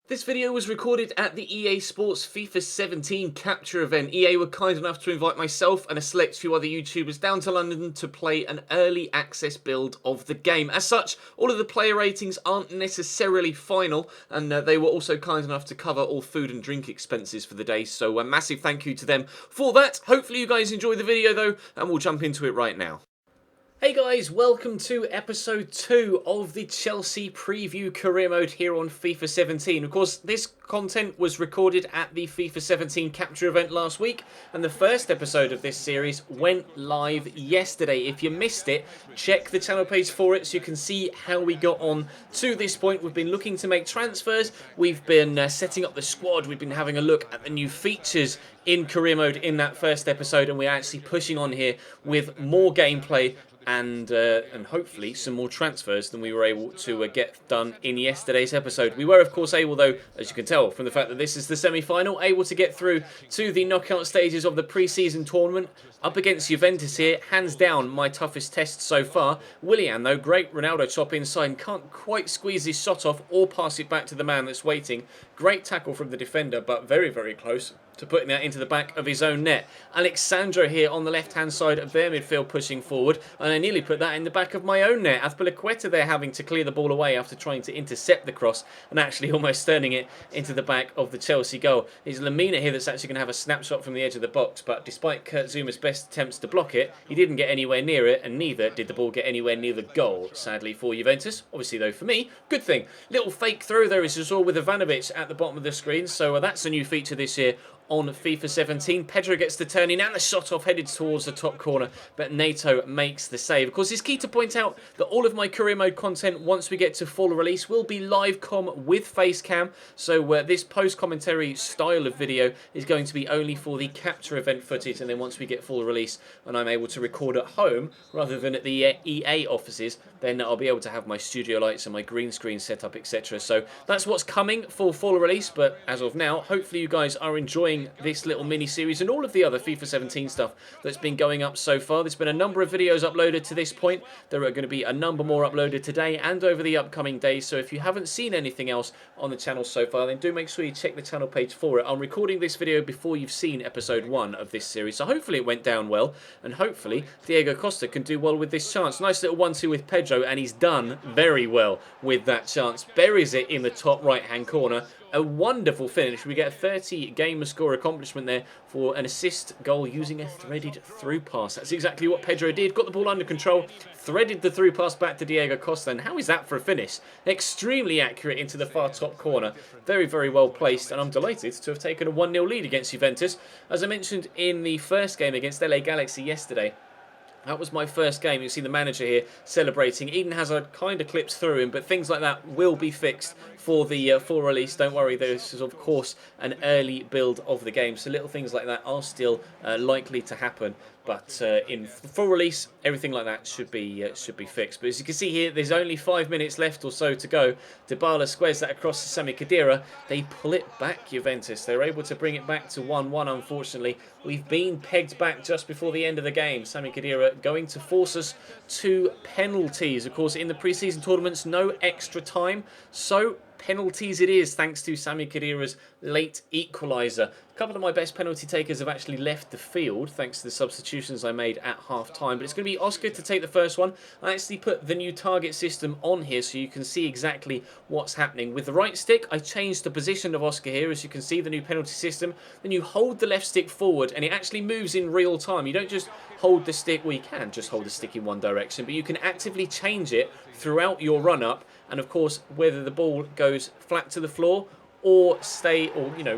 This video was recorded at the EA Sports FIFA 17 capture event. EA were kind enough to invite myself and a select few other YouTubers down to London to play an early access build of the game. As such, all of the player ratings aren't necessarily final, and they were also kind enough to cover all food and drink expenses for the day, so a massive thank you to them for that. Hopefully you guys enjoy the video though, and we'll jump into it right now. Hey guys, welcome to episode 2 of the Chelsea preview career mode here on FIFA 17. Of course, this content was recorded at the FIFA 17 capture event last week, and the first episode of this series went live yesterday. If you missed it, check the channel page for it so you can see how we got on to this point. We've been looking to make transfers, we've been setting up the squad, we've been having a look at the new features in career mode in that first episode, and we're actually pushing on here with more gameplay and hopefully some more transfers than we were able to get done in yesterday's episode. We were, of course, able, though, as you can tell from the fact that this is the semi-final, able to get through to the knockout stages of the pre-season tournament up against Juventus here. Hands down, my toughest test so far. Willian, though, great Ronaldo chop inside and can't quite squeeze his shot off or pass it back to the man that's waiting. Great tackle from the defender, but very, very close to putting that into the back of his own net. Alexandro here on the left-hand side of their midfield pushing forward, and I nearly put that in the back of my own net. Azpilicueta there having to clear the ball away after trying to intercept the cross and actually almost turning it into the back of the Chelsea goal. It's Lamina here that's actually going to have a snapshot from the edge of the box, but despite Kurt Zuma's best attempts to block it, he didn't get anywhere near it, and neither did the ball get anywhere near the goal, sadly for Juventus. Obviously though for me, good thing. Little fake throw there, as you saw with Ivanovic at the bottom of the screen, so that's a new feature this year on FIFA 17. Pedro gets the turn in and the shot off headed towards the top corner, but Nato makes the save. Of course, it's key to point out that all of my career mode content, once we get to full release, will be live com with face cam. So this post-commentary style of video is going to be only for the capture event footage, and then once we get full release and I'm able to record at home rather than at the EA offices, then I'll be able to have my studio lights and my green screen set up, etc. So that's what's coming for full release, but as of now, hopefully you guys are enjoying this little mini-series and all of the other FIFA 17 stuff that's been going up so far. There's been a number of videos uploaded to this point. There are going to be a number more uploaded today and over the upcoming days, so if you haven't seen anything else on the channel so far, then do make sure you check the channel page for it. I'm recording this video before you've seen episode 1 of this series, so hopefully it went down well, and hopefully Diego Costa can do well with this chance. Nice little 1-2 with Pedro, and he's done very well with that chance. Buries it in the top right-hand corner. A wonderful finish. We get a 30 gamer score accomplishment there for an assist goal using a threaded through pass. That's exactly what Pedro did. Got the ball under control, threaded the through pass back to Diego Costa, and how is that for a finish? Extremely accurate into the far top corner. Very, very well placed, and I'm delighted to have taken a 1-0 lead against Juventus. As I mentioned in the first game against LA Galaxy yesterday, that was my first game. You see the manager here celebrating. Eden Hazard kind of clips through him, but things like that will be fixed for the full release. Don't worry, this is of course an early build of the game, so little things like that are still likely to happen. But in full release, everything like that should be fixed. But as you can see here, there's only 5 minutes left or so to go. Dybala squares that across to Sami Khedira. They pull it back, Juventus. They're able to bring it back to 1-1, unfortunately. We've been pegged back just before the end of the game. Sami Khedira going to force us to penalties. Of course, in the pre-season tournaments, no extra time. So penalties it is, thanks to Sami Khedira's late equaliser. A couple of my best penalty takers have actually left the field thanks to the substitutions I made at half-time. But it's going to be Oscar to take the first one. I actually put the new target system on here so you can see exactly what's happening. With the right stick, I changed the position of Oscar here. As you can see, the new penalty system. Then you hold the left stick forward and it actually moves in real time. You don't just hold the stick, well you can just hold the stick in one direction, but you can actively change it throughout your run-up. And of course, whether the ball goes flat to the floor or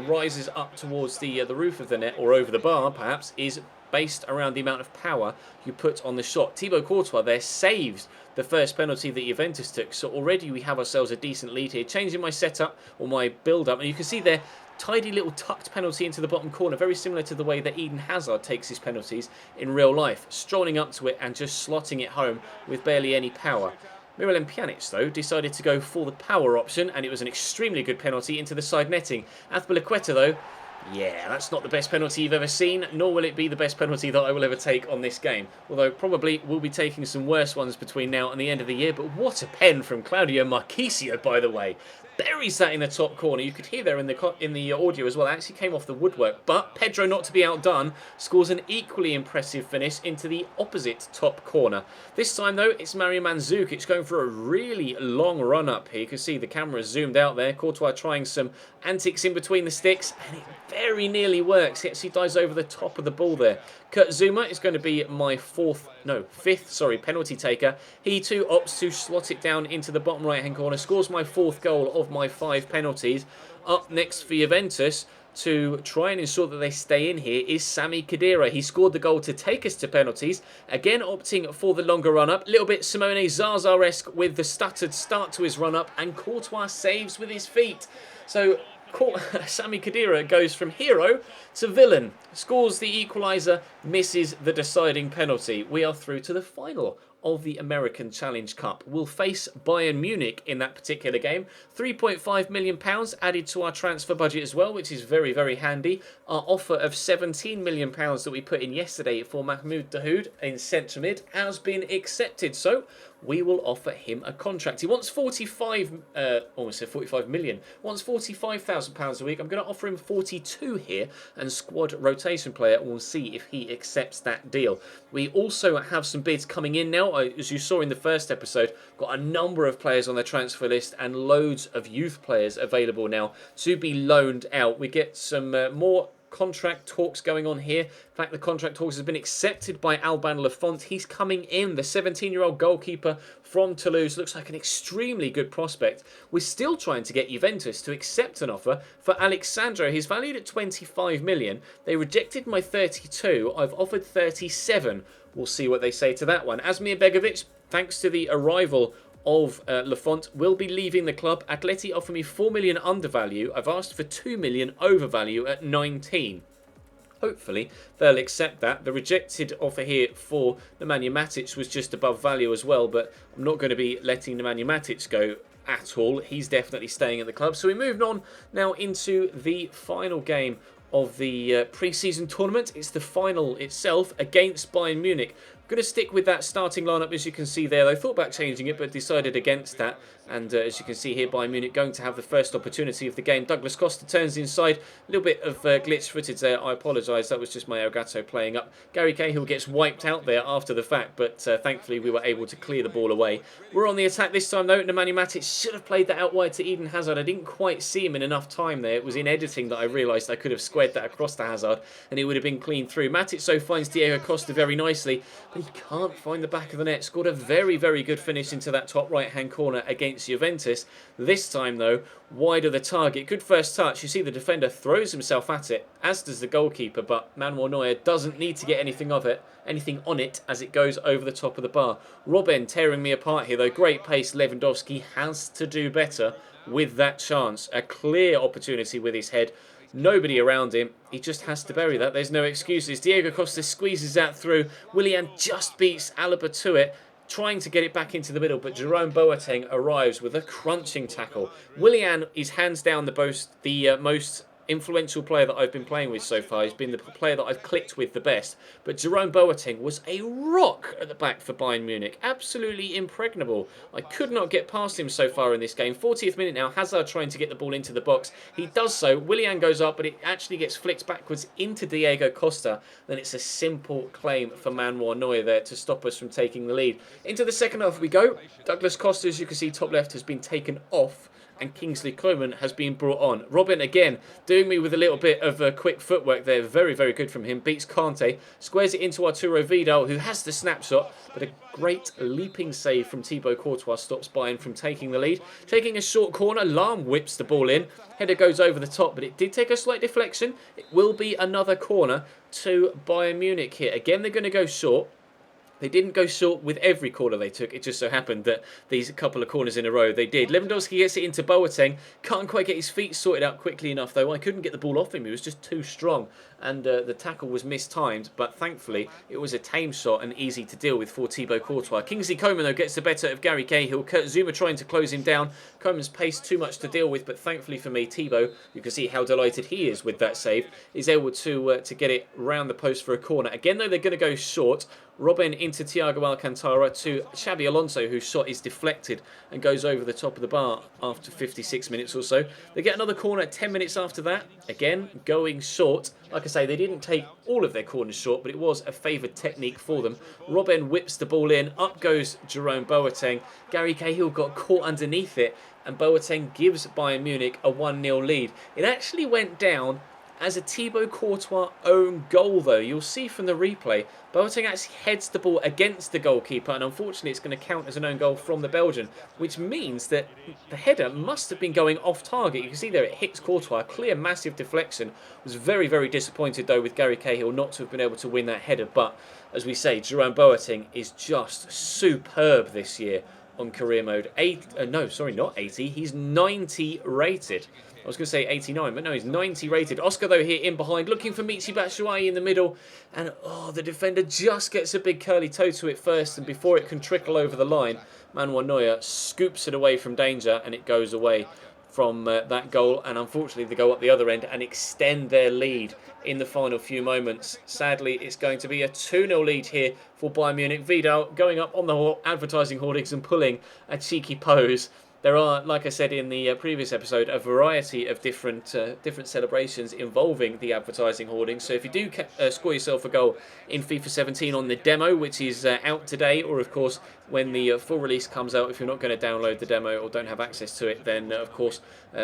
rises up towards the roof of the net or over the bar, perhaps, is based around the amount of power you put on the shot. Thibaut Courtois there saves the first penalty that Juventus took, so already we have ourselves a decent lead here. Changing my setup or my build-up, and you can see there, tidy little tucked penalty into the bottom corner, very similar to the way that Eden Hazard takes his penalties in real life, strolling up to it and just slotting it home with barely any power. Miralem Pjanic, though, decided to go for the power option, and it was an extremely good penalty into the side netting. Azpilicueta, though, yeah, that's not the best penalty you've ever seen, nor will it be the best penalty that I will ever take on this game. Although, probably we'll be taking some worse ones between now and the end of the year, but what a pen from Claudio Marchisio, by the way. buries that in the top corner. You could hear there in the audio as well. It actually came off the woodwork. But Pedro, not to be outdone, scores an equally impressive finish into the opposite top corner. This time, though, it's Mario Mandzukic going for a really long run up here. You can see the camera zoomed out there. Courtois trying some antics in between the sticks, and it very nearly works. He actually dives over the top of the ball there. Kurt Zuma is going to be my fifth penalty taker. He too opts to slot it down into the bottom right hand corner, scores my 4th goal of my 5 penalties. Up next for Juventus to try and ensure that they stay in here is Sami Khedira. He scored the goal to take us to penalties, again opting for the longer run up. A little bit Simone Zaza-esque with the stuttered start to his run up, and Courtois saves with his feet. So Sami Khedira goes from hero to villain, scores the equaliser, misses the deciding penalty. We are through to the final of the American Challenge Cup. We'll face Bayern Munich in that particular game. £3.5 million added to our transfer budget as well, which is very, very handy. Our offer of £17 million that we put in yesterday for Mahmoud Dahoud in centre mid has been accepted, so we will offer him a contract. He wants 45 million. Wants £45,000 a week. I'm going to offer him 42 here, and squad rotation player. We'll see if he accepts that deal. We also have some bids coming in now. As you saw in the first episode, got a number of players on the transfer list and loads of youth players available now to be loaned out. We get some more contract talks going on here. In fact, the contract talks has been accepted by Alban Lafont. He's coming in, the 17-year-old goalkeeper from Toulouse. Looks like an extremely good prospect. We're still trying to get Juventus to accept an offer for Alexandro. He's valued at 25 million. They rejected my 32. I've offered 37. We'll see what they say to that one. Asmir Begovic, thanks to the arrival of Lafont, will be leaving the club. Atleti offer me 4 million undervalue. I've asked for 2 million overvalue at 19. Hopefully they'll accept that. The rejected offer here for Nemanja Matic was just above value as well, but I'm not going to be letting Nemanja Matic go at all. He's definitely staying at the club. So we moved on now into the final game of the pre-season tournament. It's the final itself against Bayern Munich. I'm going to stick with that starting lineup, as you can see there. I thought about changing it, but decided against that. And as you can see here, Bayern Munich going to have the first opportunity of the game. Douglas Costa turns inside. A little bit of glitch footage there. I apologise. That was just my Elgato playing up. Gary Cahill gets wiped out there after the fact, but thankfully we were able to clear the ball away. We're on the attack this time, though. Nemanja Matic should have played that out wide to Eden Hazard. I didn't quite see him in enough time there. It was in editing that I realised I could have squared that across to Hazard, and it would have been clean through. Matic so finds Diego Costa very nicely, but he can't find the back of the net. Scored a very, very good finish into that top right-hand corner against Juventus. This time, though, wide of the target. Good first touch. You see the defender throws himself at it, as does the goalkeeper, but Manuel Neuer doesn't need to get anything on it as it goes over the top of the bar. Robben tearing me apart here, though. Great pace. Lewandowski has to do better with that chance. A clear opportunity with his head. Nobody around him. He just has to bury that. There's no excuses. Diego Costa squeezes that through. Willian just beats Alaba to it, trying to get it back into the middle, but Jerome Boateng arrives with a crunching tackle. Willian is hands down the most influential player that I've been playing with so far. He's been the player that I've clicked with the best. But Jerome Boateng was a rock at the back for Bayern Munich. Absolutely impregnable. I could not get past him so far in this game. 40th minute now. Hazard trying to get the ball into the box. He does so. Willian goes up, but it actually gets flicked backwards into Diego Costa. Then it's a simple claim for Manuel Neuer there to stop us from taking the lead. Into the second half we go. Douglas Costa, as you can see, top left, has been taken off, and Kingsley Coman has been brought on. Robin again doing me with a little bit of quick footwork there. Very, very good from him. Beats Kante. Squares it into Arturo Vidal, who has the snapshot. But a great leaping save from Thibaut Courtois stops Bayern from taking the lead. Taking a short corner, Lahm whips the ball in. Header goes over the top, but it did take a slight deflection. It will be another corner to Bayern Munich here. Again, they're going to go short. They didn't go short with every corner they took. It just so happened that these couple of corners in a row they did. Lewandowski gets it into Boateng. Can't quite get his feet sorted out quickly enough, though. I couldn't get the ball off him. He was just too strong. And the tackle was mistimed. But thankfully, it was a tame shot and easy to deal with for Thibaut Courtois. Kingsley Coman, though, gets the better of Gary Cahill. Kurt Zuma trying to close him down. Coman's pace too much to deal with. But thankfully for me, Thibaut, you can see how delighted he is with that save, is able to get it round the post for a corner. Again, though, they're going to go short. Robin into Thiago Alcantara to Xabi Alonso, whose shot is deflected and goes over the top of the bar after 56 minutes or so. They get another corner 10 minutes after that. Again, going short. Like I say, they didn't take all of their corners short, but it was a favoured technique for them. Robben whips the ball in. Up goes Jerome Boateng. Gary Cahill got caught underneath it, and Boateng gives Bayern Munich a 1-0 lead. It actually went down as a Thibaut Courtois own goal, though. You'll see from the replay, Boateng actually heads the ball against the goalkeeper, and unfortunately it's going to count as an own goal from the Belgian, which means that the header must have been going off target. You can see there it hits Courtois, clear massive deflection. Was very, very disappointed, though, with Gary Cahill not to have been able to win that header, but as we say, Jerome Boateng is just superb this year on career mode. No, sorry, not 80. He's 90 rated. I was going to say 89, but no, he's 90 rated. Oscar, though, here in behind, looking for Michy Batshuayi in the middle. And, oh, the defender just gets a big curly toe to it first. And before it can trickle over the line, Manuel Neuer scoops it away from danger, and it goes away from that goal. And unfortunately, they go up the other end and extend their lead in the final few moments. Sadly, it's going to be a 2-0 lead here for Bayern Munich. Vidal going up on the advertising hoardings and pulling a cheeky pose. There are, like I said in the previous episode, a variety of different celebrations involving the advertising hoarding. So if you do score yourself a goal in FIFA 17 on the demo, which is out today, or of course when the full release comes out, if you're not going to download the demo or don't have access to it, then of course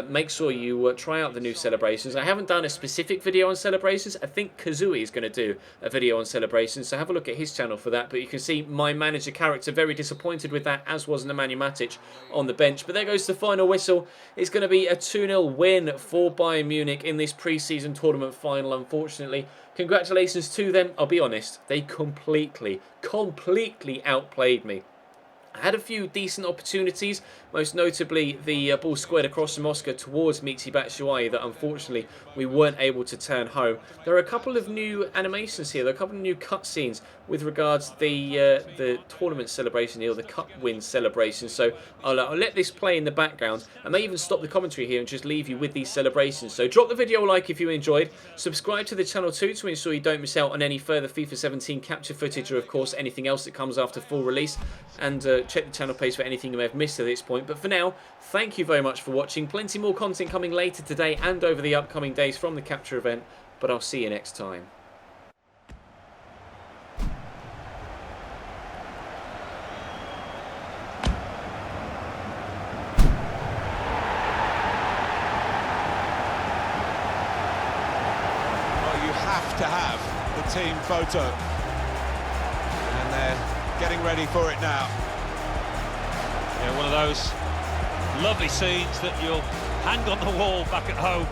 make sure you try out the new celebrations. I haven't done a specific video on celebrations. I think Kazooie is going to do a video on celebrations, so have a look at his channel for that. But you can see my manager character very disappointed with that, as was Nemanja Matic on the bench. But there goes the final whistle. It's going to be a 2-0 win for Bayern Munich in this pre-season tournament final, unfortunately. Congratulations to them. I'll be honest, they completely outplayed me. I had a few decent opportunities, most notably the ball squared across from Oscar towards Michy Batshuayi that unfortunately we weren't able to turn home. There are a couple of new animations here, there are a couple of new cutscenes with regards to the tournament celebration here, the cup win celebration. So I'll let this play in the background. I may even stop the commentary here and just leave you with these celebrations. So drop the video a like if you enjoyed. Subscribe to the channel too to ensure you don't miss out on any further FIFA 17 capture footage or of course anything else that comes after full release. And check the channel page for anything you may have missed at this point. But for now, thank you very much for watching. Plenty more content coming later today and over the upcoming days from the capture event. But I'll see you next time. To have the team photo, and they're getting ready for it now. Yeah, one of those lovely scenes that you'll hang on the wall back at home.